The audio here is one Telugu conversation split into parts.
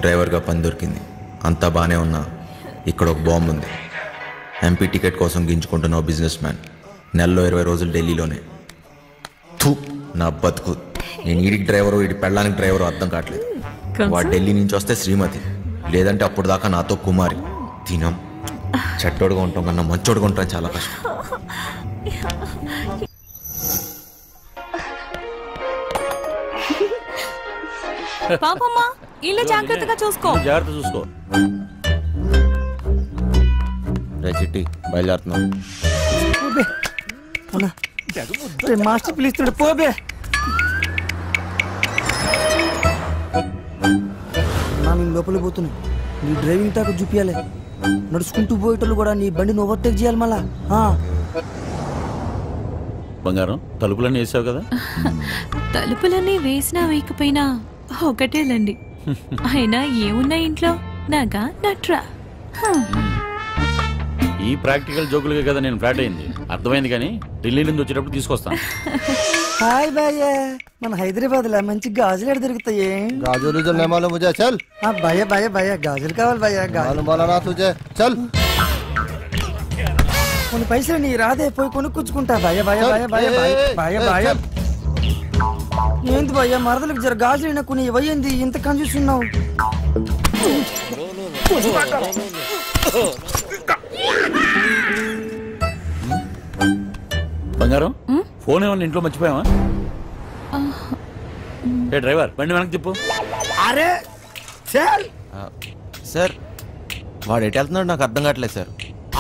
డ్రైవర్గా పని దొరికింది, అంతా బాగానే ఉన్నా ఇక్కడ ఒక బాంబు ఉంది. ఎంపీ టికెట్ కోసం గింజుకుంటున్న బిజినెస్ మ్యాన్, నెలలో 20 రోజులు ఢిల్లీలోనే. థూ, నా బతుకు. నేను వీడికి డ్రైవరు, వీడి పెళ్ళానికి డ్రైవరు అర్థం కావట్లేదు. వాడు ఢిల్లీ నుంచి వస్తే శ్రీమతి, లేదంటే అప్పుడు దాకా నాతో కుమారి. తినం చెట్టోడుగా ఉంటాం కన్నా మంచోడుగా ఉంటాం చాలా కష్టం. పాపమ్మా, ఇల్లు జాగ్రత్తగా చూసుకో. జాగ్రత్త చూసుకో. రే చిట్టి, బయలుదేరుతున్నాం. మాస్టర్ పిలుస్తున్నాడు, పోబే. నేను లోపలికి పోతున్నా. నీ డ్రైవింగ్ తాక చూపించాలి. నడుచుకుంటూ పోయేటోళ్ళు కూడా నీ బండిని ఓవర్టేక్ చేయాలి మళ్ళా. బంగారం, తలుపులన్నీ వేసావు కదా? తలుపులన్నీ వేసినా వేయకపోయినా ఒకటేలండి. అయినా ఏమున్నా ఇంట్లో, నాగా నట్రా. ఈ ప్రాక్టికల్ జోకులుగా కదా నేను ఫ్లాట్ అయింది. అర్థమైంది, కానీ ఢిల్లీ నుంచి వచ్చేటప్పుడు తీసుకొస్తాను. హాయ్ భయ్య, మన హైదరాబాద్ లో మంచి గాజులు ఎక్కడ దొరుకుతాయి? గాజులు భయ్య భయ్య భయ్య గాజులు కావాలి భయ్య. కొన్ని పైసలు నీ రాదే, పోయి కొనుక్కుంటా. భయ్య భయ్య భయ్య భయ్య భయ్య భయ్య. ఏంది భయ్య, మరదలకు జర గాజులు కొన్ని ఇవ్వయింది, ఇంత కన్ఫ్యూస్తున్నావు? బంగారం, ఫోన్ ఏమన్నా ఇంట్లో మర్చిపోయావా? ఏ డ్రైవర్, బండి వెనక్కి తిప్పు. అరే సార్, వాడు ఎటు వెళ్తున్నాడు నాకు అర్థం కావట్లేదు సార్.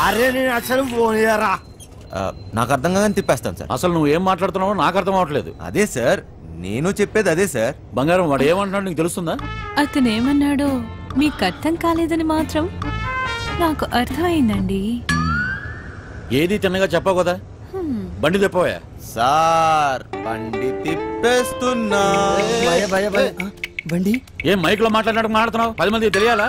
అరే నేను అసలు ఫోన్ చేయరా. నాకు అర్థం కాగానే తిప్పేస్తాను సార్. అసలు నువ్వు ఏం మాట్లాడుతున్నావో నాకు అర్థం అవట్లేదు. అదే సార్, నేను చెప్పేది అదే సార్. బంగారం, వాడు ఏమంటున్నాడు నీకు తెలుస్తుందా? అతను ఏమన్నాడో మీకు అర్థం కాలేదని మాత్రం నాకు అర్థమైందండి. ఏది తిన్నగా చెప్పావు కదా, బండి తిప్పవా? సార్, బండి తిప్పేస్తున్నా. బండి ఏం మైక్ లో మాట్లాడినట్టు మాట్లాడుతున్నావు? 10 మంది తెలియాలా?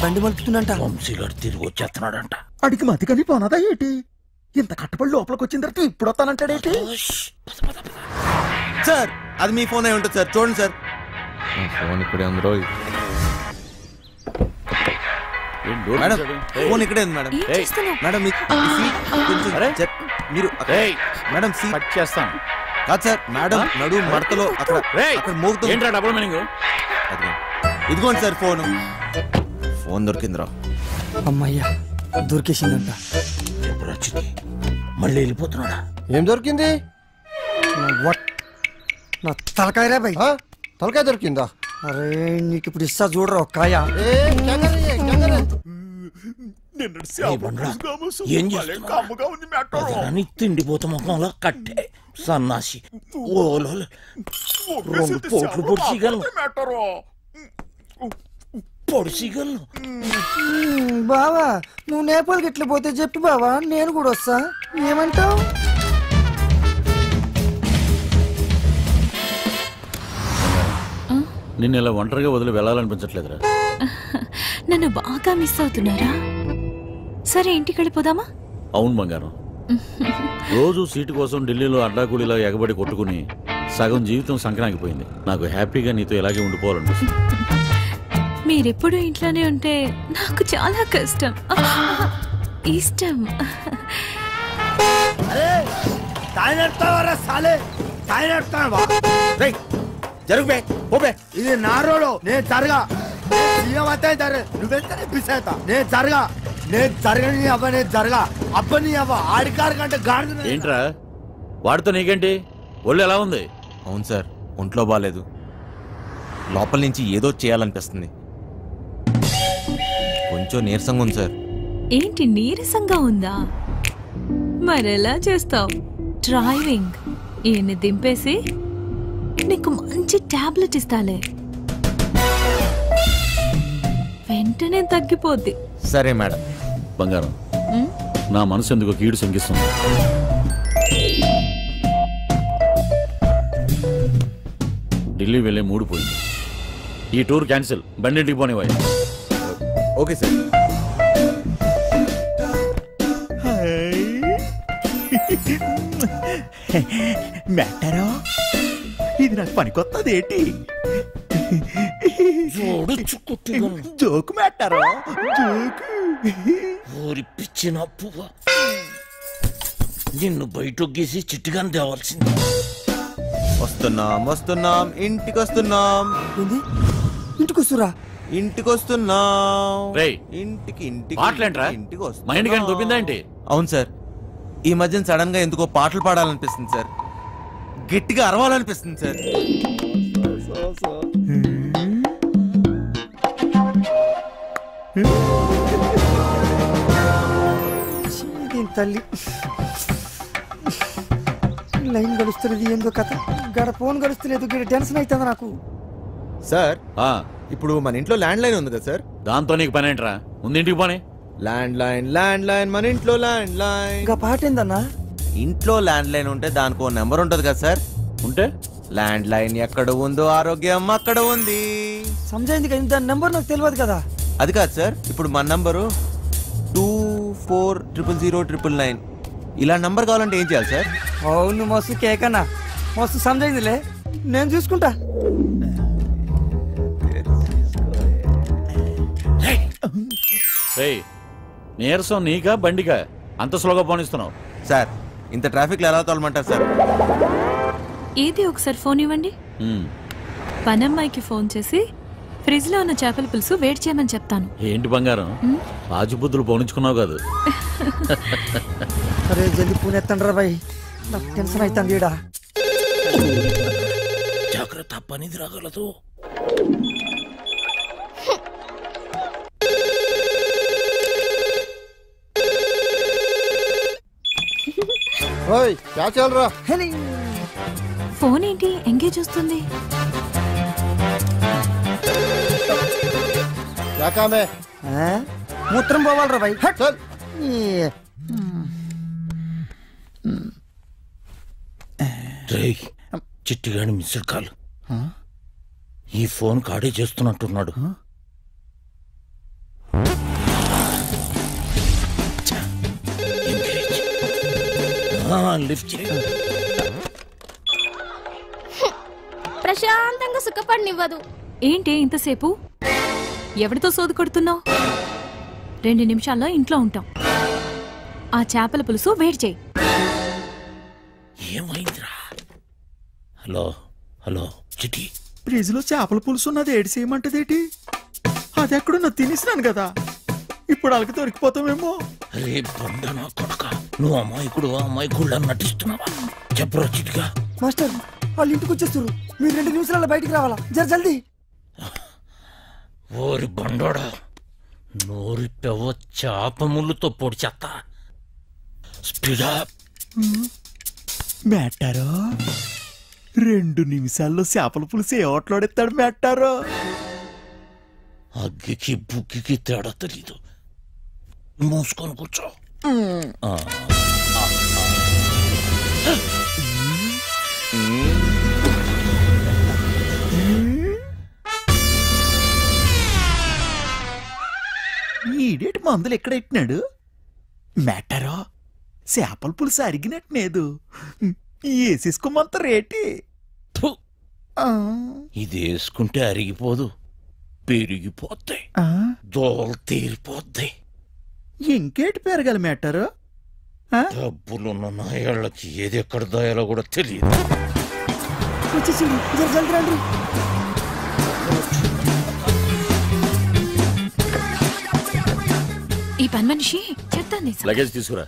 బండి మలుపుతుందంట. వంశీగారు తిరిగి వచ్చేస్తున్నాడంట. అడిగి మతి కానీ పోనదా ఏంటి? ఇంత కట్టుబడి లోపలికి వచ్చిన తర్వాత ఇప్పుడు వస్తానంటాడేంటి? సార్, అది మీ ఫోన్ అయి ఉంటుంది సార్, చూడండి సార్. ఫోన్ ఇక్కడే ఉంది రోయ్. మేడం, ఫోన్ ఇక్కడే ఉంది మేడం. మేడం మీరు మేడం కట్ చేస్తాను. కాదు సార్, మేడం నడు మడతలో అక్కడ మోగుతుంది. ఇదిగోండి సార్ ఫోన్. ఫోన్ దొరికిందిరా. అమ్మయ్యా, దొరికేసిందంట. మళ్ళీ వెళ్ళిపోతున్నాడా? ఏం దొరికింది? నా తలకాయరా భయ్. తలకాయ దొరికిందా? అరే నీకు ఇప్పుడు ఇస్తా చూడరా ఒక కాయ. ఏం చేస్తున్నావు? తిండిపోత ముఖంలో కట్టే సన్నాసి. ఓలో 2 పోట్లు పొడిచిగలను. బావా, నువ్వు నేపాల్కి ఎట్లా పోతే చెప్పి బావా, నేను కూడా వస్తా. ఏమంటావు? నిన్ను ఇలా ఒంటరిగా వదిలి వెళ్ళాలనిపించట్లేదురా. నన్ను బాగా మిస్ అవుతున్నారా? సరే, ఇంటికి వెళ్ళిపోదామా? అవును బంగారం, రోజు సీటు కోసం ఢిల్లీలో అడ్డాకూలీలా ఎగబడి కొట్టుకుని సగం జీవితం సంక్రాంతిపోయింది. నాకు హ్యాపీగా నీతో ఇలాగే ఉండిపోవాలనిపిస్తుంది. మీరెప్పుడు ఇంట్లోనే ఉంటే నాకు చాలా కష్టం, ఇష్టం. ఇది నా రోడ్, నేను జరగా. నువ్వెంత నేను జరగా. నేను జరగని అవ్వ, నేను జరగా. అబ్బని అవ్వ ఆడికారు కంటే గాడి. ఏంట్రా వాడితో నీకేంటి? ఒళ్ళు ఎలా ఉంది? అవును సార్, ఒంట్లో బాగాలేదు. లోపల నుంచి ఏదో చేయాలనిపిస్తుంది. కొంచెం నీరసంగా ఉంది సార్. ఏంటి నీరసంగా ఉందా? మరెలా చేస్తావు? డ్రైవింగ్ ఈయన్ని దింపేసి నీకు మంచి టాబ్లెట్ ఇస్తాలే, వెంటనే తగ్గిపోద్ది. సరే మేడం. బంగారం, నా మనసు ఎందుకు కీడు శంకిస్తుంది. ఢిల్లీ వెళ్ళే మూడు పోయింది. ఈ టూర్ క్యాన్సిల్, బండింటికి పోనివ్వ. Okay sir. మెట్టరో ఇది నాకు పనికొత్తది ఏంటి? Joke matter. జోకు. ఊరి పిచ్చిన పువ్వ, నిన్ను బయటొగ్గేసి చిట్టుగాని తేవాల్సింది. వస్తున్నాం ఇంటికి వస్తున్నాం. ఏంది ఇంటికి వస్తురా? ఇంటికి వస్తున్నాం. రేయ్, ఇంటికి పాటలేంట్రా? ఇంటికి మా ఇంటికి ఆయన దొబ్బిందా ఏంటి? అవును సార్, ఈ మధ్యన సడన్ గా ఎందుకో పాటలు పాడాలనిపిస్తుంది సార్, గట్టిగా అరవాలనిపిస్తుంది సార్. తల్లి లైన్ గడుస్తున్నది, ఏందో కథ. గడ ఫోన్ గడుస్తలేదు, గడ టెన్షన్ అవుతుంది నాకు. సార్ ఆ, ఇప్పుడు మన ఇంట్లో ల్యాండ్ లైన్ ఉంది కదా సార్? దాంతో నీకు పని ఏంట్రా? ముందు ఇంటికి పోనీ. ల్యాండ్ లైన్ మన ఇంట్లో ల్యాండ్ లైన్. ఇంకా పాట ఏందన్నా? ఇంట్లో ల్యాండ్ లైన్ ఉంటే దానికి ఓ నెంబర్ ఉంటుంది కదా సార్? ఉంటే ల్యాండ్ లైన్ ఎక్కడ ఉందో ఆరోగ్యం అక్కడ ఉంది. సమజైంది కానీ దాని నెంబర్ నాకు తెలియదు కదా. అది కాదు సార్, ఇప్పుడు మన నంబరు 24000999. ఇలా నంబర్ కావాలంటే ఏం చేయాలి సార్? అవును మస్తు కేకన్నా, మస్తు సమజైందిలే, నేను చూసుకుంటా. రేయ్, నీరసం నీకా బండికా అంత స్లోగా పోనిస్తున్నావు? సార్ ఇంత ట్రాఫిక్ లో ఎలా తోలమంటారు సార్? ఏది ఒకసారి ఫోన్ ఇవ్వండి. పనమ్మాయికి ఫోన్ చేసి ఫ్రిడ్జ్ లో ఉన్న చేపల పులుసు వేడి చేయమని చెప్తాను. ఏంటి బంగారం, రాజుబుద్ధులు పోనించుకున్నావు కాదు? అరే జల్ది పూనెత్తండ్రా బాయ్, నాకు టెన్షన్ అవుతుంది ఈడ. జాగ్రత్త, పనిది రాగలదు. ఓయ్ క్యా చల్ రా? ఫోన్ ఏంటి ఎంగేజ్ వస్తుంది? क्या काम है? మూత్రం పోవాలరా బాయ్. चल. రేయ్, చిట్టిగాని మిస్డ్ కాల్. ఈ ఫోన్ కాడే చేస్తున్నట్టున్నాడు. లిఫ్ట్ చేయి. ప్రశాంతంగా సుఖపడినివ్వదు. ఏంటి ఇంతసేపు? ఎవరితో సోదు కొడుతున్నావు? 2 నిమిషాల్లో ఇంట్లో ఉంటాం. ఆ చేపల పులుసు వేడి చేయి. ఏమైందిరా? హలో హలో చిట్టి, ఫ్రిడ్జ్ లో చేపల పులుసు ఉన్నది ఏడు చేయమంటదేటి? అది ఎక్కడున్నా తినేసినాను కదా, ఇప్పుడు వాళ్ళకి దొరికిపోతామేమో. రే బండనా కొడక, నువ్వు అమాయకుడు అమాయకుడు నటిస్తున్నావా? చెప్పరా చిట్టిగా. మాస్టర్ వాళ్ళు ఇంటికి వచ్చేస్తారు, మీరు 2 నిమిషాలలో బయటికి రావాలా, జల్దీ. ఓరి బండోడా, నోరి పెవ చేప ముళ్ళుతో పొడి చెత్త. స్పీడా. మేటారో 2 నిమిషాల్లో చేపల పులుసు ఏ ఓట్లాడెత్తాడు మేటారో. అగ్గికి బుగ్గికి తేడా తెలీదు. మూసుకొని కూర్చో. ఈడేటి మందులు ఎక్కడ ఎట్టినాడు మేటారో? చేపల పులుసు అరిగినట్లేదు, వేసేసుకోమంత రేటి. థు, ఇది వేసుకుంటే అరిగిపోదు, పెరిగిపోతాయి, దోలు తీరిపోతాయి. ఇంకేటి పెరగాలి మేటారో? డబ్బులున్న నాయాళ్ళకి ఏది ఎక్కడ దాయాలో కూడా తెలియదు. వచ్చేసి జల్దీ రండి. ఈ పని మనిషి చెప్తాను. లగేజ్ తీసుకురా.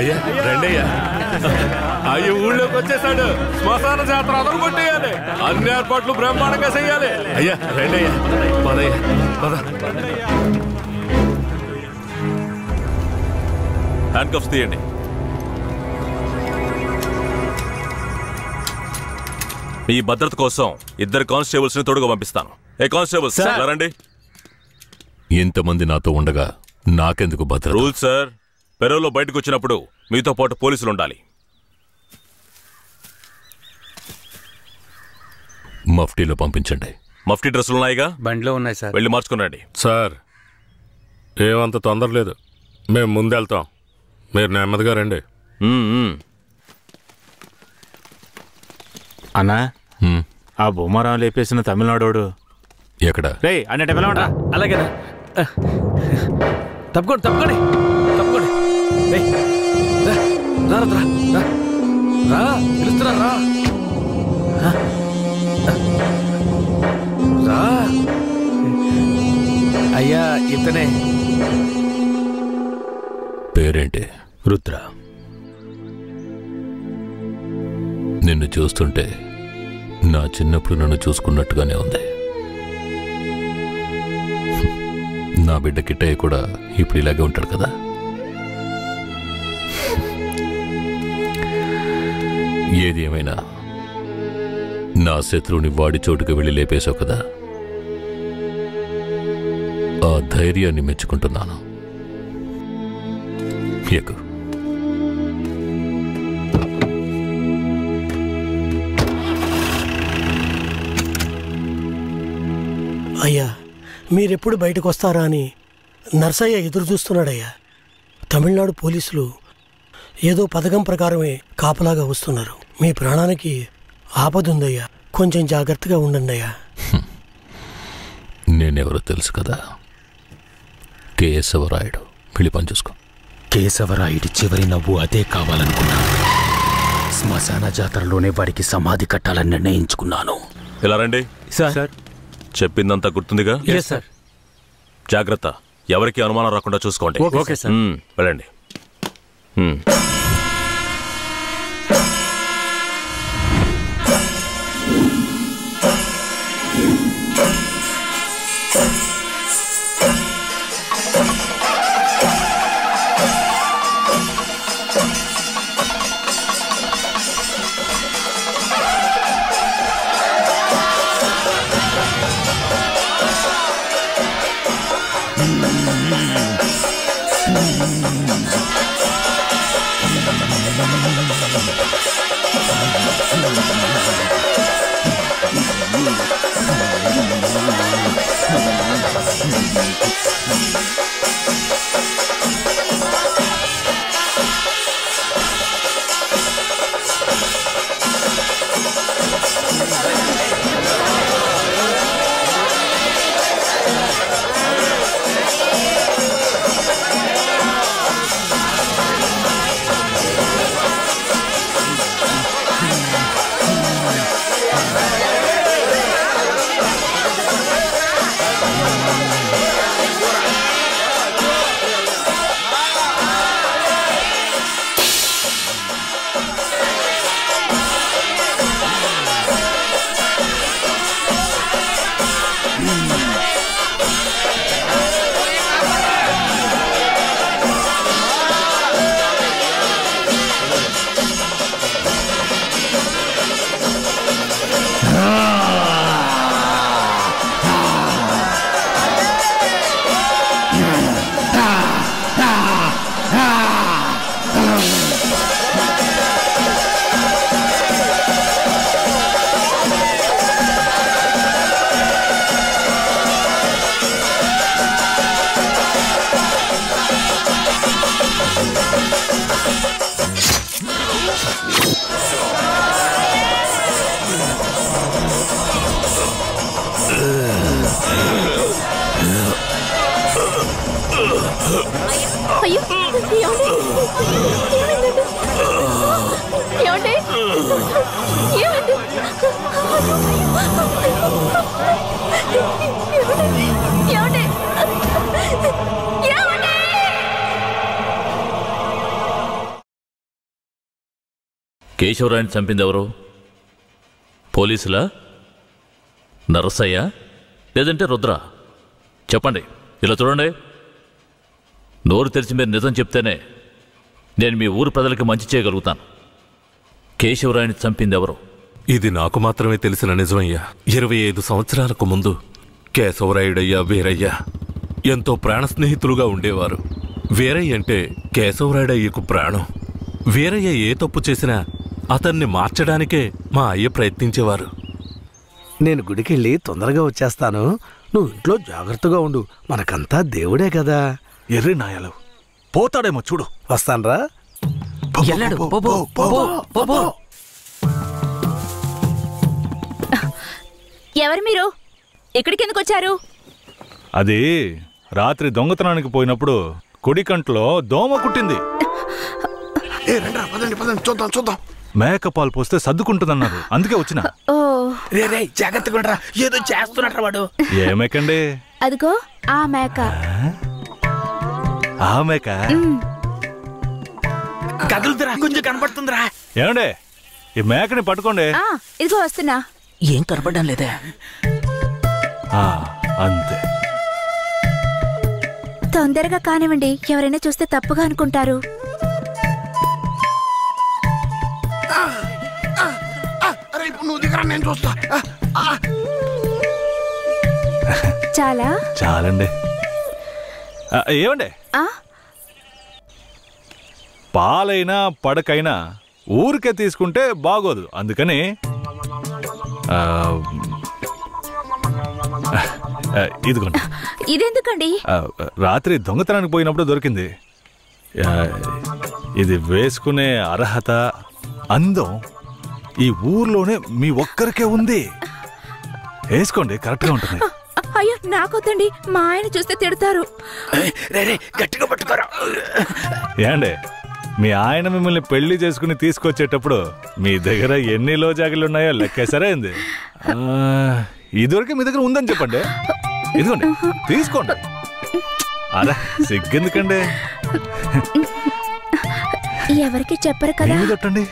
అయ్యా రండయ్యా. అయ్యో ఊళ్ళోకి వచ్చేసాడు. శ్మశాన జాతర అదలు కొట్టేయాలి. అన్ని ఏర్పాట్లు బ్రహ్మాండంగా చెయ్యాలి. అయ్యా రండయ్యా, పదయ్యా పద. హ్యాండ్ కప్స్ తీయండి. మీ భద్రత కోసం 2 కానిస్టేబుల్స్ ని తోడుగా పంపిస్తాను. ఏ కానిస్టేబుల్స్ రండి. ఇంతమంది నాతో ఉండగా నాకెందుకు భద్రత? రూల్ సార్, పెరోలో బయటకు వచ్చినప్పుడు మీతో పాటు పోలీసులు ఉండాలి. మఫ్టీలో పంపించండి. మఫ్టీ డ్రెస్సులు ఉన్నాయిగా? బండిలో ఉన్నాయి సార్. వెళ్ళి మార్చుకునండి. సార్ ఏమంత తొందర లేదు, మేము ముందెళ్తాం, మీరు నెమ్మదిగా రండి. అన్నా ఆ బొమ్మరాం లేపేసిన తమిళనాడోడు ఎక్కడ? రే అన్నట్టు పిలవండి. అలాగేనా? తప్పుకోండి తప్పుకోండి తప్పుకోండి. పిలుస్తున్నా రా. అయ్యా ఇతనే. పేరేంటి? రుద్ర. నిన్ను చూస్తుంటే నా చిన్నప్పుడు నన్ను చూసుకున్నట్టుగానే ఉంది. నా బిడ్డ కిట్టయ్య కూడా ఇప్పుడు ఇలాగే ఉంటాడు కదా. ఏది ఏమైనా నా శత్రువుని వాడి చోటుకు వెళ్ళి లేపేశావు కదా, ఆ ధైర్యాన్ని మెచ్చుకుంటున్నాను. ఎక్కు. అయ్యా మీరెప్పుడు బయటకు వస్తారా అని నర్సయ్య ఎదురు చూస్తున్నాడయ్యా. తమిళనాడు పోలీసులు ఏదో పథకం ప్రకారమే కాపలాగా వస్తున్నారు. మీ ప్రాణానికి ఆపదుందయ్యా, కొంచెం జాగ్రత్తగా ఉండండి అయ్యా. నేనెవరో తెలుసు కదా, కేశవరాయుడు. వెళ్ళి పని చూసుకో. కేశవరాయుడి చివరి నవ్వు అదే కావాలనుకున్నాను. శ్మశాన జాతరలోనే వాడికి సమాధి కట్టాలని నిర్ణయించుకున్నాను. ఇలా రండి సార్. చెప్పిందంతా గుర్తుందిగా? సార్. జాగ్రత్త, ఎవరికి అనుమానం రాకుండా చూసుకోండి. Okay sir. వెళ్ళండి. అయ్యో ఏమండి ఏమండి ఏమండి కేశవరాయని చంపింది ఎవరు? పోలీసులా, నరసయ్య, లేదంటే రుద్ర? చెప్పండి. ఇలా చూడండి, నోరు తెరిచి మీరు నిజం చెప్తేనే నేను మీ ఊరు ప్రజలకి మంచి చేయగలుగుతాను. కేశవరాయని చంపింది ఎవరు? ఇది నాకు మాత్రమే తెలిసిన నిజమయ్యా. 25 సంవత్సరాలకు ముందు కేశవరాయుడయ్యా, వీరయ్య ఎంతో ప్రాణ స్నేహితులుగా ఉండేవారు. వీరయ్య అంటే కేశవరాయుడయ్యకు ప్రాణం. వీరయ్య ఏ తప్పు చేసినా అతన్ని మార్చడానికే మా అయ్య ప్రయత్నించేవారు. నేను గుడికెళ్ళి తొందరగా వచ్చేస్తాను, నువ్వు ఇంట్లో జాగ్రత్తగా ఉండు. మనకంతా దేవుడే కదా. ఎర్రి నాయాలు పోతాడేమో చూడు. వస్తాన్రా. ఎవరు మీరు? ఇక్కడికి ఎందుకు వచ్చారు? అది రాత్రి దొంగతనానికి పోయినప్పుడు కుడి కంట్లో దోమ కుట్టింది. చూద్దాం. మేకపాలు పోస్తే సర్దుకుంటుందన్నారు, అందుకే వచ్చిన. జాగ్రత్తగా ఏదో చేస్తున్నట్టు వాడు. ఏ మేకండి? అదిగో ఆ మేక. ఆ మేక కదులుతురా, కొంచెం కనపడుతుందిరా. ఏమండే, ఈ మేకని పట్టుకోండి. ఇదిగో వస్తున్నా. ఏం కనపడడం లేదే. అంతే. తొందరగా కానివ్వండి, ఎవరైనా చూస్తే తప్పుగా అనుకుంటారు. నేను చూస్తా. చాలా చాలండి. ఏమండే, పాలైనా పడకైనా ఊరికే తీసుకుంటే బాగోదు. అందుకని ఇదిగోండి. ఇదెందుకండి? రాత్రి దొంగతనానికి పోయినప్పుడు దొరికింది. ఇది వేసుకునే అర్హత, అందం ఈ ఊర్లోనే మీ ఒక్కరికే ఉంది. వేసుకోండి, కరెక్ట్గా ఉంటుంది. అయ్యో నాకొద్దండి, మా ఆయన చూస్తే తిడతారు. గట్టిగా పట్టుకోరా. ఏండే, మీ ఆయన మిమ్మల్ని పెళ్లి చేసుకుని తీసుకొచ్చేటప్పుడు మీ దగ్గర ఎన్ని లోజాగిలున్నాయో లెక్కేసరే అయింది. ఇదివరకు మీ దగ్గర ఉందని చెప్పండి. ఇదిగోండి, తీసుకోండి. అరే సిగ్గెందుకండి? ఎవరికి చెప్పరు కదా. కొట్టండి,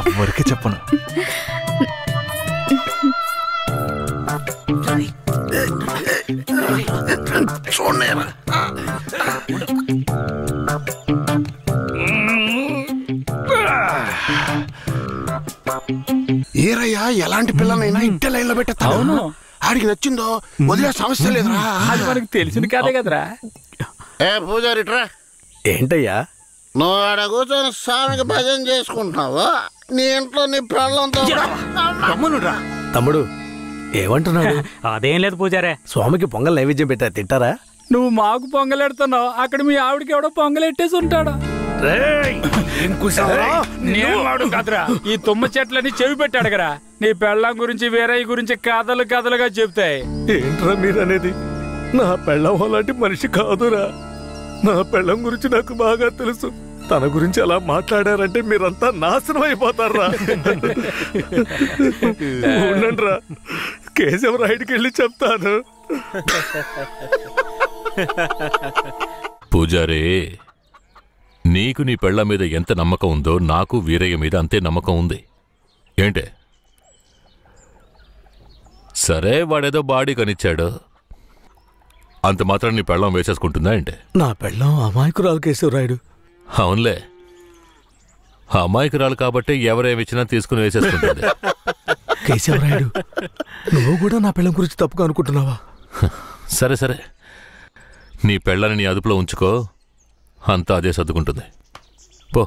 ఎవరికి చెప్పను. ఏరయ్యా, ఎలాంటి పిల్లనైనా ఇంటి లైన్ లో పెట్టేస్తాను. ఆడికి నచ్చిందో వదిలే సమస్య లేదురా. అది మనకు తెలిసిన కదే కదరా. పూజారిట్రా. ఏంటయ్యా? నువ్వు ఆడ కూర్చొని స్వామికి భజన చేసుకుంటున్నావు, నీ ఇంట్లో నీ పిల్లలతో. తమ్ముడు ఏమంటున్నాడు? అదేం లేదు పూజారే. స్వామికి పొంగల్ నైవేద్యం పెట్టా, తింటారా? నువ్వు మాకు పొంగలెడుతున్నావు, అక్కడ మీ ఆవిడకి ఎవడో పొంగలెట్టేసి ఉంటాడా? నేవాడు కదరా, ఈ తుమ్మ చెట్లని చెవి పెట్టాడు కదా. నీ పెళ్ళం గురించి వీరయ్య గురించి కథలు కథలుగా చెప్తాయి. ఏంట్రా మీరనేది? నా పెళ్ళం అలాంటి మనిషి కాదురా. నా పెళ్ళం గురించి నాకు బాగా తెలుసు. తన గురించి అలా మాట్లాడారంటే మీరంతా నాశనం అయిపోతారా. ఉండండిరా, కేశవరాయుడికి వెళ్ళి చెప్తాను. పూజారే, నీకు నీ పెళ్ళ మీద ఎంత నమ్మకం ఉందో నాకు వీరయ్య మీద అంతే నమ్మకం ఉంది. ఏంటే? సరే, వాడేదో బాడీ కనిచ్చాడు, అంత మాత్రం నీ పెళ్ళం వేసేసుకుంటుందా ఏంటే? నా పెళ్ళం అమాయకురాలు కేశవరాయుడు. అవునులే, అమాయకురాలు కాబట్టి ఎవరేమిచ్చినా తీసుకుని వేసేసుకుంటుంది. కేశవరాయుడు, నువ్వు కూడా నా పెళ్ళం గురించి తప్పుగా అనుకుంటున్నావా? సరే సరే, నీ పెళ్ళని నీ అదుపులో ఉంచుకో, అంతా అదే సర్దుకుంటుంది. పో.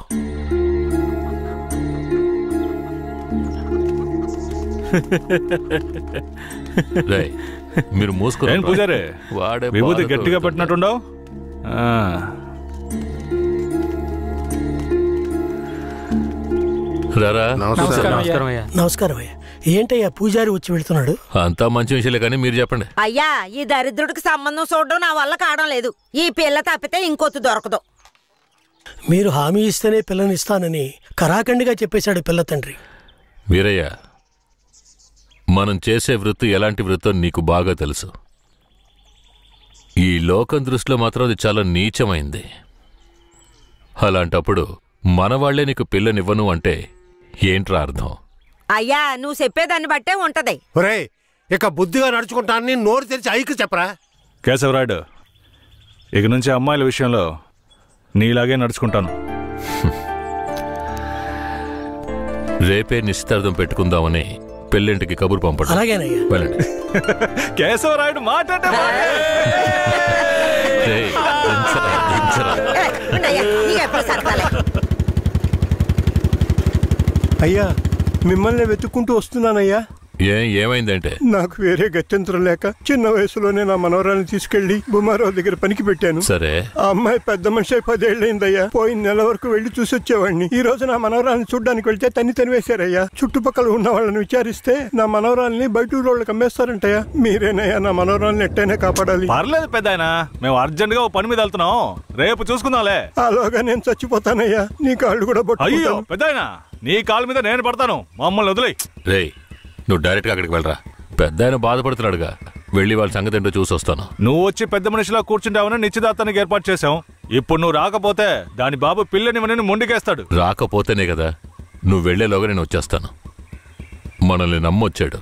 మీరు మూసుకుని పూజారే, విభూతి గట్టిగా పెట్టినట్టుండవు. నమస్కారం అయ్యా. ఏంటయ్యా పూజారి వచ్చి వెళ్తున్నాడు? అంతా మంచి విషయాలే, కానీ మీరు చెప్పండి. అయ్యా, ఈ దరిద్రుడికి సంబంధం చూడడం నా వల్ల కావడం లేదు. ఈ పిల్ల తప్పితే ఇంకొత్తు దొరకదు. మీరు హామీ ఇస్తేనే పిల్లనిస్తానని కరాఖండిగా చెప్పేశాడు పిల్ల తండ్రి. వీరయ్య, మనం చేసే వృత్తి ఎలాంటి వృత్తో నీకు బాగా తెలుసు. ఈ లోకం దృష్టిలో మాత్రం అది చాలా నీచమైంది. అలాంటప్పుడు మనవాళ్లే నీకు పిల్లనివ్వను అంటే ఏంట్రా అర్థం? అయ్యా నువ్వు చెప్పేదాన్ని బట్టే ఉంటది. ఒరే ఇక బుద్ధిగా నడుచుకుంటానని నోరు తెరిచి ఐకి చెప్పరా. కేశవరాయుడు, ఇక నుంచి అమ్మాయిల విషయంలో నీలాగే నడుచుకుంటాను. రేపే నిశ్చితార్థం పెట్టుకుందామని పెళ్ళింటికి కబురు పంపండి. అలాగేనయ్యా. వెళ్ళండి. కేశవరాయుడు మాట్లాడే అయ్యా మిమ్మల్ని వెతుక్కుంటూ వస్తున్నానయ్యా. ఏమైందంటే నాకు వేరే గత్యంతరం లేక చిన్న వయసులోనే నా మనవరాలను తీసుకెళ్లి బుమారావు దగ్గర పనికి పెట్టాను. సరే, ఆ అమ్మాయి పెద్ద మనిషి 10 ఏళ్ళైందయ్యా. పోయిన నెల వరకు వెళ్లి చూసొచ్చేవాడిని. ఈ రోజు నా మనవరాలను చూడ్డానికి వెళ్తే తనివేశారయ్యా. చుట్టుపక్కల ఉన్న వాళ్ళని విచారిస్తే నా మనవరాలని బయట ఊళ్ళకి అమ్మేస్తారంటయ్యా. మీరేనయ్యా నా మనవరాలను ఎట్టయినా కాపాడాలి. పర్లేదు పెద్దాయనా, మేము అర్జెంట్ గా పని మీద వెళ్తున్నాం, రేపు చూసుకుందాంలే. అలాగా నేను చచ్చిపోతానయ్యా. నీ కాళ్ళు కూడా అయ్యో పెద్దాయనా, నీ కాళ్ళ మీద నేను పడతాను, మమ్మల్ని వదిలే. రే నువ్వు డైరెక్ట్గా అక్కడికి వెళ్ళరా. పెద్ద ఆయన బాధపడుతున్నాడుగా, వెళ్ళి వాళ్ళ సంగతి ఏంటో చూసి వస్తాను. నువ్వు వచ్చి పెద్ద మనిషిలా కూర్చుంటావని నిశ్చితార్థానికి ఏర్పాటు చేశాం. ఇప్పుడు నువ్వు రాకపోతే దాని బాబు పిల్లని మొండికేస్తాడు. రాకపోతేనే కదా, నువ్వు వెళ్లేలోగా నేను వచ్చేస్తాను. మనల్ని నమ్మొచ్చాడు,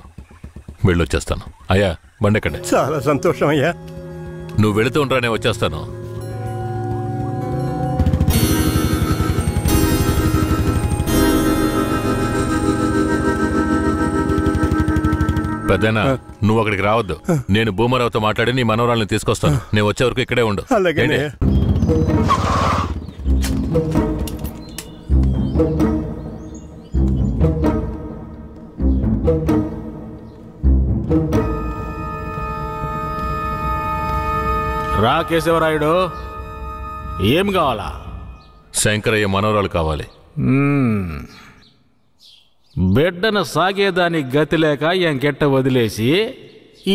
వెళ్ళొచ్చేస్తాను. అయ్యా బండెక్కండి. చాలా సంతోషం అయ్యా. నువ్వు వెళుతూ ఉంటా, నేను వచ్చేస్తాను. పెద్దనా నువ్వు అక్కడికి రావద్దు. నేను భూమరావుతో మాట్లాడి నీ మనవరాలను తీసుకొస్తాను. నేను వచ్చే వరకు ఇక్కడే ఉండు. రా కేశవరాయుడు, ఏం కావాలా? శంకరయ్య మనవరాలు కావాలి. బిడ్డను సాగేదాని గతి లేక ఎంకెట్ట వదిలేసి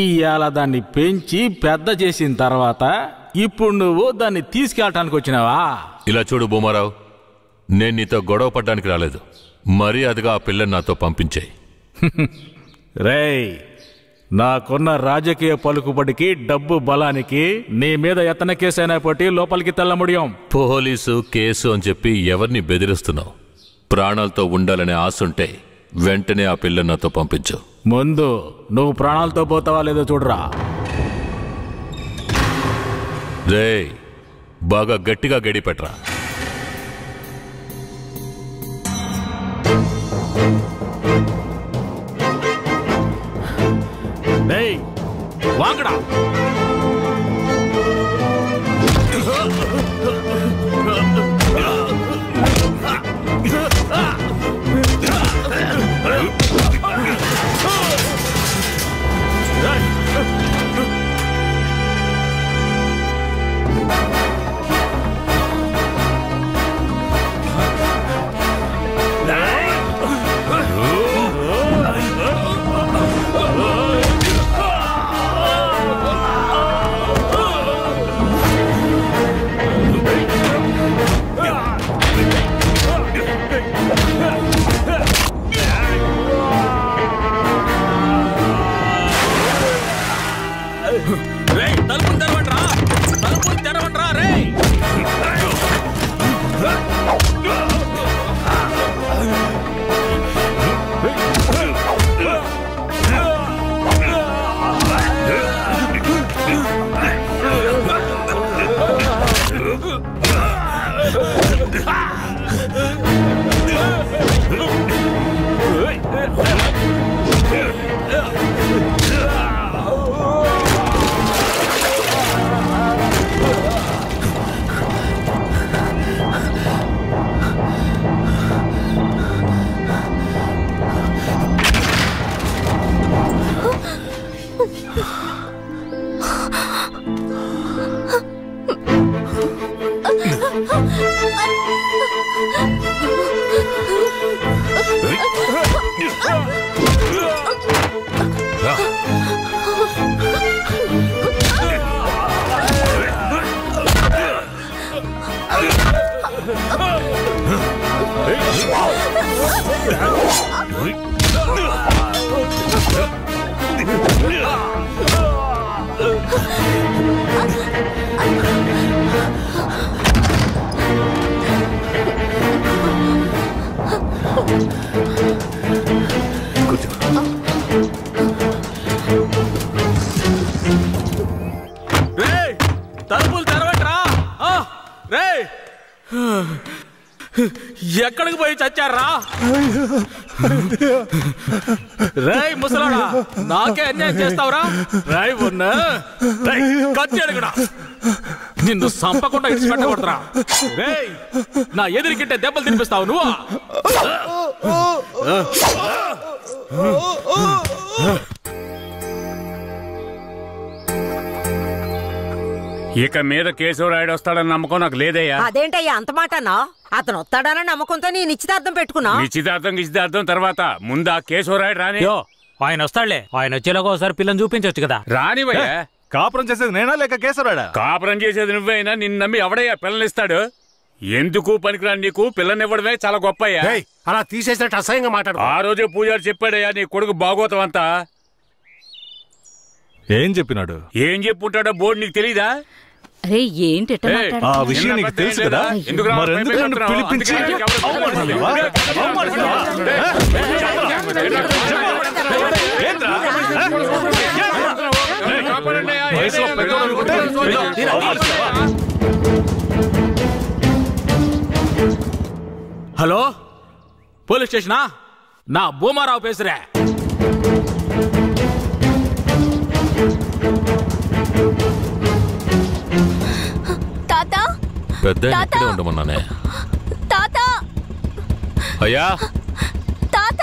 ఇవాళ దాన్ని పెంచి పెద్ద చేసిన తర్వాత ఇప్పుడు నువ్వు దాన్ని తీసుకెళ్ళటానికి వచ్చినావా? ఇలా చూడు భూమారావు, నేను నీతో గొడవ పడ్డానికి రాలేదు. మర్యాదగా ఆ పిల్లని నాతో పంపించేయి. రేయ్, నాకున్న రాజకీయ పలుకుబడికి డబ్బు బలానికి నీ మీద ఎత్తన కేసైనా పట్టి లోపలికి తెల్ల ముడియం. పోలీసు కేసు అని చెప్పి ఎవరిని బెదిరిస్తున్నావు? ప్రాణాలతో ఉండాలనే ఆశుంటే వెంటనే ఆ పిల్లని నాతో పంపించు. ముందు నువ్వు ప్రాణాలతో పోతావా లేదో చూడరా. రేయ్, బాగా గట్టిగా గడి పెట్టరా. రేయ్, వాంగడా. ఎక్కడికి పోయి చచ్చారా? రేయ్ ముసలాడా, నాకే అన్యాయం చేస్తావురా? రాయ్ ఉన్నా కత్తి అడగడా, నిన్ను సంపకుండా ఇచ్చిపెట్టకూడదురా. రేయ్, నా ఎదురుకింటే దెబ్బలు తినిపిస్తావు నువ్వు. ఇక మీద కేశవరాయుడు వస్తాడని నమ్మకం నాకు లేదయ్యా. అదేంటయ్యా అంత మాటనా? అతను వస్తాడని నమ్మకంతో నీ నిశ్చితార్థం పెట్టుకున్నా. నిశ్చితార్థం తర్వాత ముందు ఆ కేశవరాయుడు రాని. ఆయన వస్తాడులే, ఆయన వచ్చేలాగా ఒకసారి పిల్లని చూపించవచ్చు కదా. రానివయ్యా. కాపురం చేసేది నేనా లేక కేశవరాయుడా? కాపురం చేసేది నువ్వైనా నిన్ను నమ్మి ఎవడయ్యా పిల్లనిస్తాడు? ఎందుకు పనికిరాని నీకు పిల్లనివ్వడమే చాలా గొప్పయ్యా. అలా తీసేసినట్టు అసహ్యంగా మాట్లాడు. ఆ రోజే పూజారి చెప్పాడయ్యా నీ కొడుకు భాగవతం అంతా. ఏం చెప్పినాడు? ఏం చెప్పుంటాడో బోర్డు నీకు తెలీదా? అరే ఏంటి ఆ విషయం నీకు తెలుసు కదా, మరెందుకు నన్ను పిలిపించి హలో, పోలీస్ స్టేషనా? నా భూమారావు పేసురే. తాత, పెద్ద ఇక్కడే ఉండమన్నానే. తాత, అయ్యా తాత.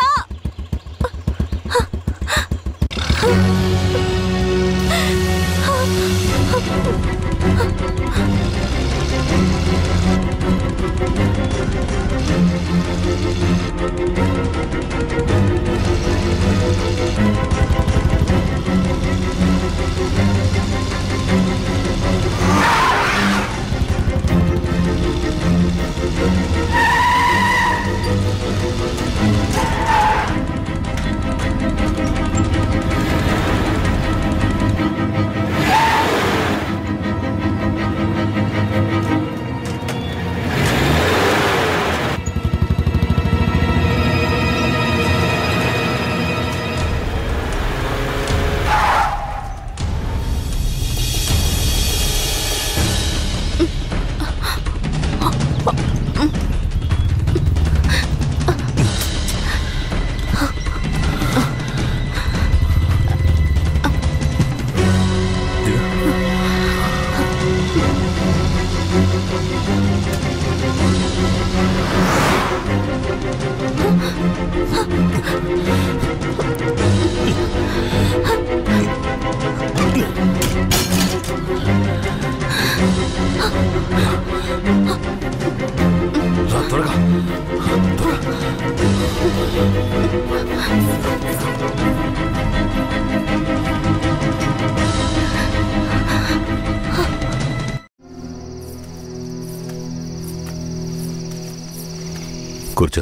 కూర్చో.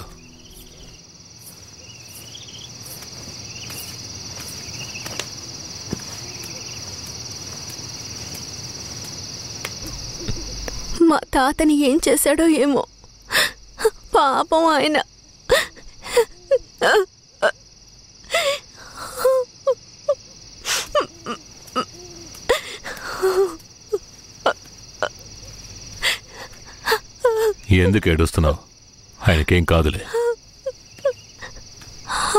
మా తాతని ఏం చేశాడో ఏమో, పాపం ఆయన. ఎందుకు ఏడుస్తున్నావు? ఆయనకేం కాదులే.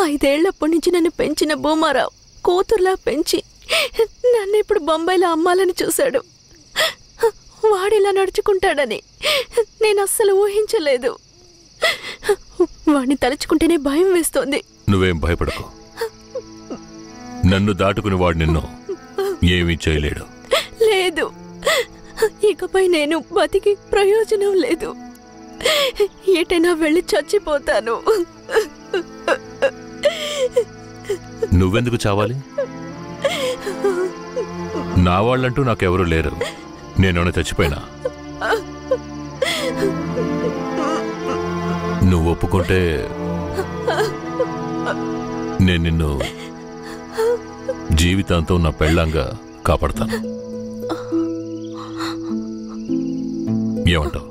5 ఏళ్లప్పటి నుంచి నన్ను పెంచిన భూమారావు కూతుర్లా పెంచి నన్ను ఇప్పుడు బొంబాయిలో అమ్మాలని చూశాడు. వాడిలా నడుచుకుంటాడని నేను అస్సలు ఊహించలేదు. వాడిని తలుచుకుంటేనే భయం వేస్తోంది. నువ్వేం భయపడకు. నన్ను దాటుకుని వాడు నిన్ను ఏమీ చేయలేడు. లేదు, ఇకపై నేను బతికి ప్రయోజనం లేదు. ఏటైనా వెళ్ళి చచ్చిపోతాను. నువ్వెందుకు చావాలి? నా వాళ్ళంటూ నాకెవరూ లేరు. నేనేమైనా చచ్చిపోయినా? నువ్వు ఒప్పుకుంటే నేను నిన్ను జీవితాంతం నా పెళ్ళంగా కాపాడతాను. ఏమంటావు?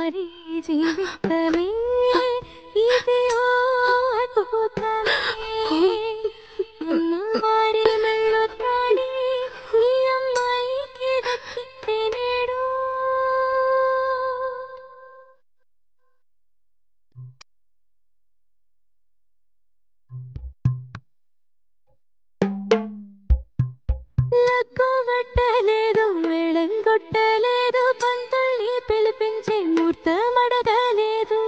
వారి జీవితమే ఇది ఓ అద్భుతమే అమ్మవారి మెళ్ళో తాడి ఈ అమ్మాయికి దక్కితే నేడు లక్కవట్టలేదు మేళం కొట్టలేదు పంతుల్ని పిలిపించే ముహూర్తం అడగలేదు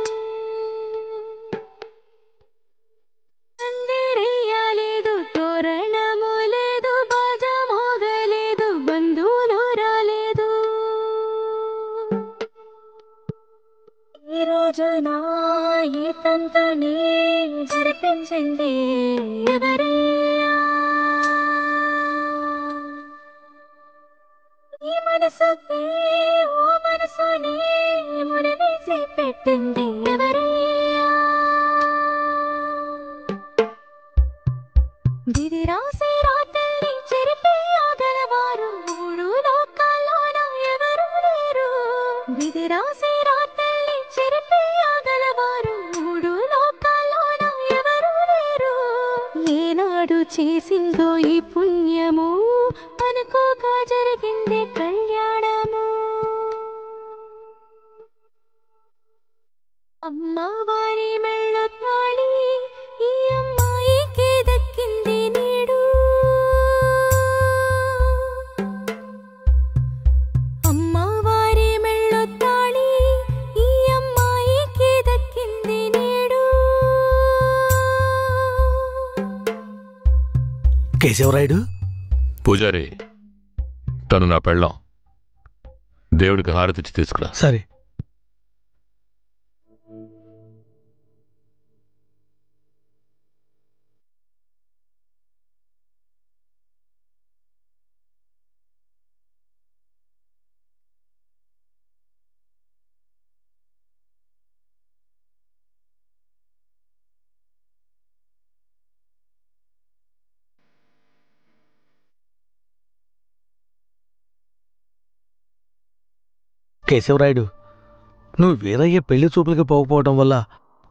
పందిరేయాలేదు తోరణము లేదు బాజా మోగలేదు బంధువులు రాలేదు ఈ రోజున ఈ తంతుని జరిపించింది ఎవరయ్యా ఈ మనసుకి ఓ మనసుని ముడివేసి పెట్టింది ఎవరయ్యా విధి రాసి రాత్రి చెరిపి ఆగలవారు మూడు లోకాల్లోన ఎవరు లేరు విధి రాసి రాత్రి చెరిపి ఆగలవారు మూడు లోకాల్లోన ఎవరు లేరు ఏనాడు చేసిందో ఈ పుణ్యము అనుకోగా జరిగింది కళ్యాణము అమ్మవారి మెళ్ళ తాళి ఈ అమ్మాయికి దక్కింది నేడు అమ్మవారి మెళ్ళ తాళి ఈ అమ్మాయికి దక్కింది నేడు కేశవరాయుడు పూజారి తను నా పెళ్ళం దేవుడికి హారతిచ్చి తీసుకురా. సరే. కేశవరాయుడు, నువ్వు వీరయ్య పెళ్లి చూపులకి పోకపోవడం వల్ల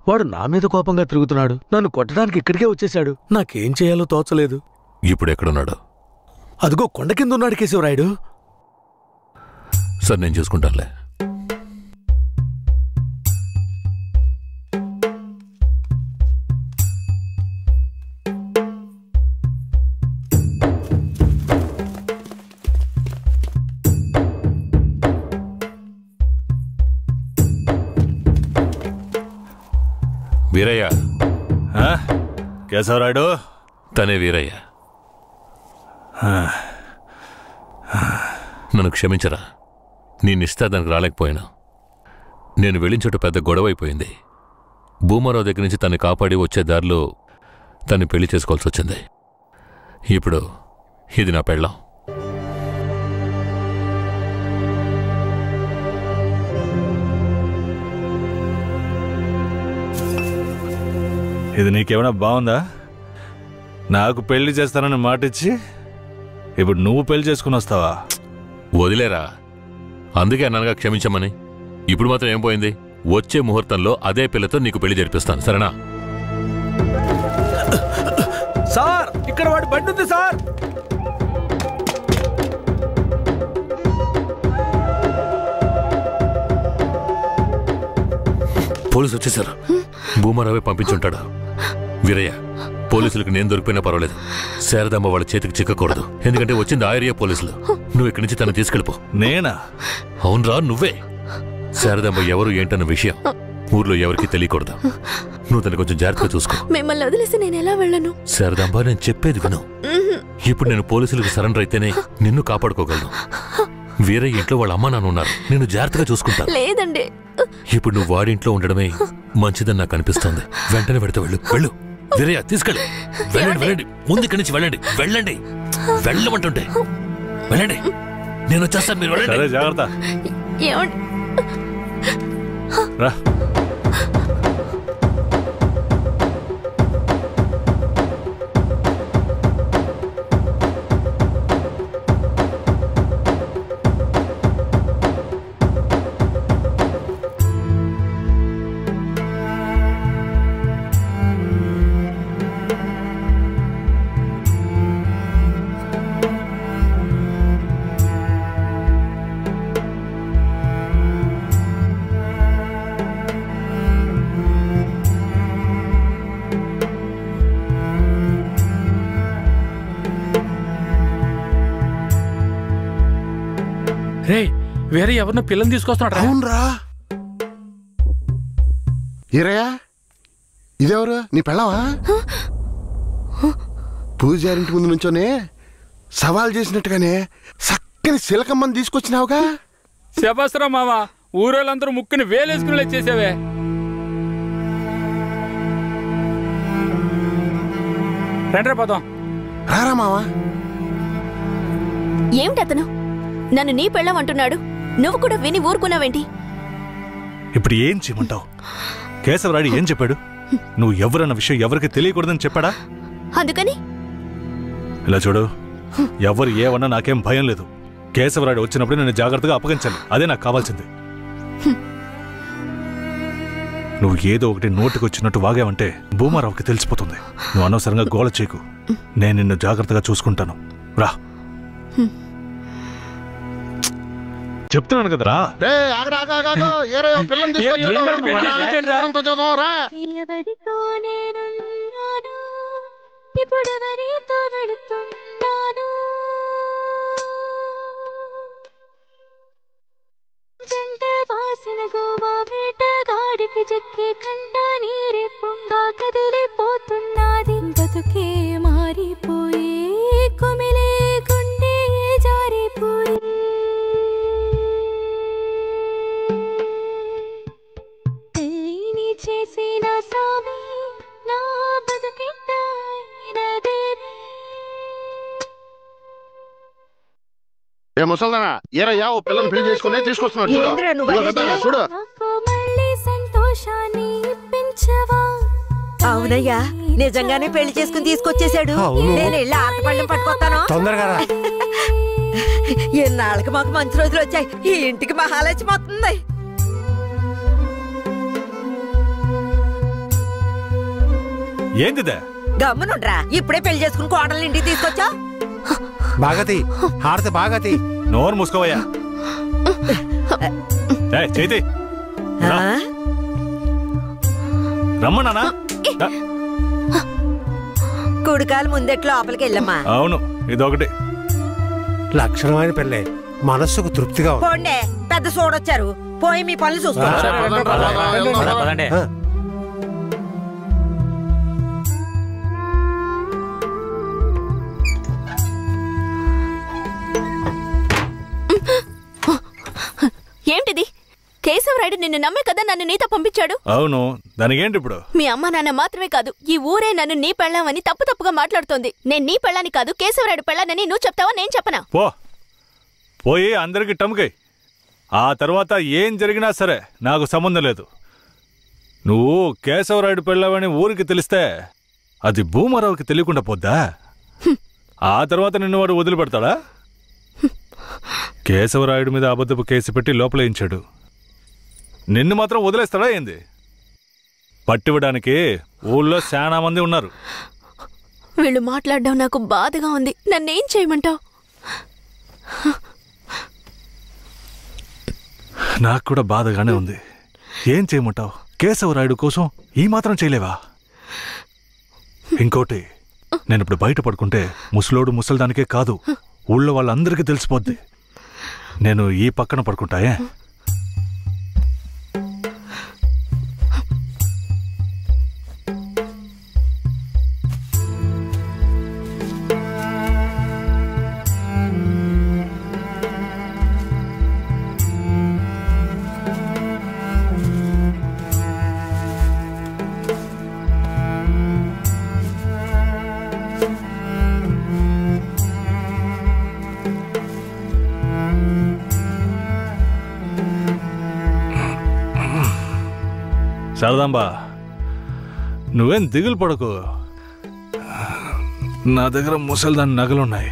వాడు నా మీద కోపంగా తిరుగుతున్నాడు. నన్ను కొట్టడానికి ఇక్కడికే వచ్చేశాడు. నాకేం చేయాలో తోచలేదు. ఇప్పుడు ఎక్కడున్నాడు? అదిగో కొండ కింద ఉన్నాడు కేశవరాయుడు. సార్ నేను చూసుకుంటానులే. వీరయ్య. కేశవరాయుడు? తనే వీరయ్య. నన్ను క్షమించరా, నేనిస్తా దానికి రాలేకపోయినా. నేను వెళ్ళిన చోట పెద్ద గొడవ అయిపోయింది. భూమారావు దగ్గర నుంచి తన్ని కాపాడి వచ్చే దారిలో తన్ని పెళ్లి చేసుకోవాల్సి వచ్చింది. ఇప్పుడు ఇది నా పెళ్ళం. ఇది నీకేమైనా బాగుందా? నాకు పెళ్లి చేస్తానని మాటిచ్చి ఇప్పుడు నువ్వు పెళ్లి చేసుకుని వస్తావా? వదిలేరా, అందుకే అన్నానుగా క్షమించమని. ఇప్పుడు మాత్రం ఏం పోయింది? వచ్చే ముహూర్తంలో అదే పిల్లతో నీకు పెళ్లి జరిపిస్తాను, సరేనా? సార్, ఇక్కడ వాడి బండి ఉంది సార్. పోలీసు వచ్చేసారు. భూమారావే పంపించుంటాడు. వీరయ్య, పోలీసులకు నేను దొరికిపోయినా పర్వాలేదు, శారదమ్మ వాళ్ళ చేతికి చిక్కకూడదు. ఎందుకంటే వచ్చింది ఆ ఏరియా పోలీసులు. నువ్వు ఇక్కడి నుంచి తను తీసుకెళ్ళిపో. నేనా? అవునరా, నువ్వే. శారదమ్మ ఎవరు ఏంటన్న విషయం ఊర్లో ఎవరికి తెలియకూడదు. నువ్వు తను కొంచెం జాగ్రత్తగా చూసుకో. మిమ్మల్ని వదిలేసి నేను ఎలా వెళ్ళను? శారదమ్మ, నేను చెప్పేది విను. ఇప్పుడు నేను పోలీసులకు సరెండర్ అయితేనే నిన్ను కాపాడుకోగలను. వీరయ్య ఇంట్లో వాళ్ళ అమ్మ నాన్న ఉన్నారు, నేను జాగ్రత్తగా చూసుకుంటాను. లేదండి, ఇప్పుడు నువ్వు వాడింట్లో ఉండడమే మంచిదని నాకు అనిపిస్తోంది. వెంటనే పెడితే వెళ్ళు. వెళ్ళు వీరయ్య, తీసుకెళ్ళు. వెళ్ళండి, వెళ్ళండి, ముందు ఇక్కడి నుంచి వెళ్ళండి. వెళ్ళండి, వెళ్ళమంటుంటే వెళ్ళండి. నేను వచ్చేస్తాను, మీరు వెళ్ళండి. జాగ్రత్త. రా. వేరే ఎవరినో పిల్లని తీసుకొస్తున్నాడు. అవునరా. ఈరయ్యా, ఇదెవరు? నీ పెళ్ళవా? పూజారింటి ముందు నుంచోనే సవాల్ చేసినట్టుగానే చక్కని శిలకమ్మని తీసుకొచ్చినావుగా. శబాస్రా మామ, ఊరోళ్ళందరూ ముక్కుని వేలేసుకునేలా చేసావే. రండ్రా పోదాం. రారా మావా. ఏమిటతను నన్ను నీ పెళ్ళం అంటున్నాడు, నువ్వు కూడా విని ఊరుకున్నావేంటి? ఇప్పుడు ఏం చేయమంటావు? కేశవరాయుడు ఏం చెప్పాడు? నువ్వు ఎవరన్న విషయం ఎవరికి తెలియకూడదని చెప్పాడా? అందుకని ఇలా చూడు, ఎవరు ఏమన్నా నాకేం భయం లేదు. కేశవరాయుడు వచ్చినప్పుడు నేను జాగ్రత్తగా అప్పగించాలి, అదే నాకు కావాల్సింది. నువ్వు ఏదో ఒకటి నోటికి వచ్చినట్టు వాగావంటే భూమారావుకి తెలిసిపోతుంది. నువ్వు అనవసరంగా గోల చేయకు, నేను నిన్ను జాగ్రత్తగా చూసుకుంటాను. రా, చెప్తున్నాను కదరా. వాసన గోవా వేటగాడికి చెక్కి కంట నీరే పొంగా కదిలిపోతున్నది. బతుకే మారిపోయి కుమిలే గుండె జారిపోయి తల్లిని చేసిన సామి నా బతుకిట్టైనదేవి. ఏ ముసల్దానా, ఏరయ్యా ఓ పిల్లని పెళ్లి చేసుకునే తీసుకొస్తున్నాడు చూడు. నాకు మళ్ళీ సంతోషాన్ని ఇప్పించవా? అవునయ్యా, నిజంగానే పెళ్లి చేసుకుని తీసుకొచ్చేసాడు. నేను వెళ్ళి ఆటపళ్ళం పట్టుకొస్తాను. తొందరగా రా. ఎన్నాళ్ళకి మాకు మంచి రోజులు వచ్చాయి. ఈ ఇంటికి మహాలక్ష్మి వస్తుంది. ఏందిదే? గమ్మునుండ్రా, ఇప్పుడే పెళ్లి చేసుకుని కోడల్ని ఇంటికి తీసుకొచ్చా. బాగతి హారతి బాగతి. నోరు మూసుకోవయ్యా. చేతి రమ్మన్నానా? కుడికాలు ముందెట్లు లోపలికి వెళ్ళమ్మా. అవును, ఇదొకటి లక్షణమైన పెళ్ళే, మనస్సుకు తృప్తిగా ఉంది. పోండే, పెద్ద సోడొచ్చారు. పోయి మీ పనులు చూసుకోండి. ఏంటిది? కేశవరాయుడు నిన్ను నమ్మే కదా నన్ను నీతో పంపించాడు. అవును, దానికేంటి ఇప్పుడు? మీ అమ్మ నాన్న మాత్రమే కాదు, ఈ ఊరే నన్ను నీ పెళ్ళామని తప్పుగా మాట్లాడుతోంది. నేను నీ పెళ్ళాని కాదు, కేశవరాయుడు పెళ్ళానని నువ్వు చెప్తావా, నేను చెప్పనా? పోయి అందరికి టముకై. ఆ తర్వాత ఏం జరిగినా సరే నాకు సంబంధం లేదు. నువ్వు కేశవరాయుడు పెళ్ళావని ఊరికి తెలిస్తే అది భూమారావుకి తెలియకుండా పోద్దా? ఆ తర్వాత నిన్ను వాడు వదిలిపెడతాడా? కేశవరాయుడు మీద అబద్ధపు కేసు పెట్టి లోపలేయించాడు. నిన్ను మాత్రం వదిలేస్తాడా ఏంది? పట్టివ్వడానికి ఊళ్ళో చాలా మంది ఉన్నారు. వీళ్ళు మాట్లాడడం నాకు బాధగా ఉంది. నన్నేం చేయమంటావు? నాకు కూడా బాధగానే ఉంది. ఏం చేయమంటావు? కేశవరాయుడు కోసం ఈ మాత్రం చేయలేవా? ఇంకోటి, నేను ఇప్పుడు బయట పడుకుంటే ముసలోడు ముసలిదానికే కాదు, ఊళ్ళో వాళ్ళందరికీ తెలిసిపోద్ది. నేను ఈ పక్కన పడుకుంటాయే. శారదాంబా, నువ్వేం దిగులు పడకు. నా దగ్గర ముసలిదాని నగలున్నాయి.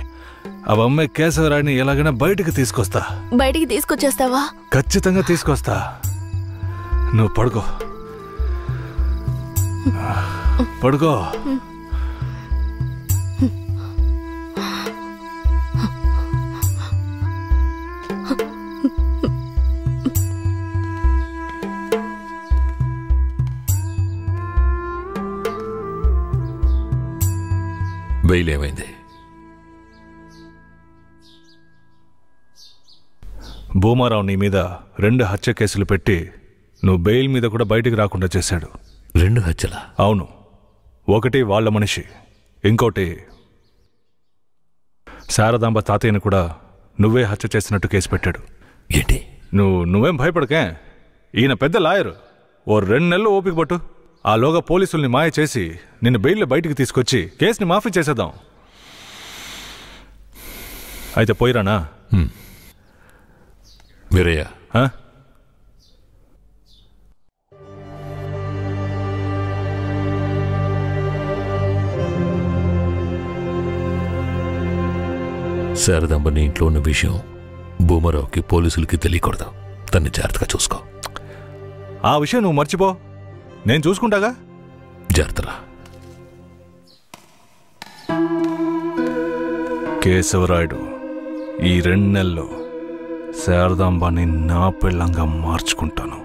అవమ్మే కేశవరాయుడిని ఎలాగైనా బయటికి తీసుకొస్తా. బయటికి తీసుకొచ్చేస్తావా? ఖచ్చితంగా తీసుకొస్తా. నువ్వు పడుకో, పడుకో. బయలేమైంది? భూమారావు నీ మీద 2 హత్య కేసులు పెట్టి నువ్వు బెయిల్ మీద కూడా బయటికి రాకుండా చేశాడు. 2 హత్యలా? అవును. ఒకటి వాళ్ళ మనిషి, ఇంకోటి శారదాంబ తాతయ్యను కూడా నువ్వే హత్య చేసినట్టు కేసు పెట్టాడు. ఏంటి? నువ్వేం భయపడకే. ఈయన పెద్ద లాయరు. ఓ 2 నెలలు ఓపిక పట్టు. ఆలోగా పోలీసుల్ని మాయ చేసి నిన్ను బెయిల్లో బయటికి తీసుకొచ్చి కేసుని మాఫీ చేసేద్దాం. అయితే పోయిరానా? వీరయ్య, శారదాంబ నీ ఇంట్లో ఉన్న విషయం భూమారావుకి పోలీసులకి తెలియకూడదు. తన్ని జాగ్రత్తగా చూసుకో. ఆ విషయం నువ్వు మర్చిపో, నేను చూసుకుంటాగా. జాగ్రత్తరా. కేశవరాయుడు, ఈ 2 నెలల్లో శారదాంబాని నా పెళ్ళంగా మార్చుకుంటాను.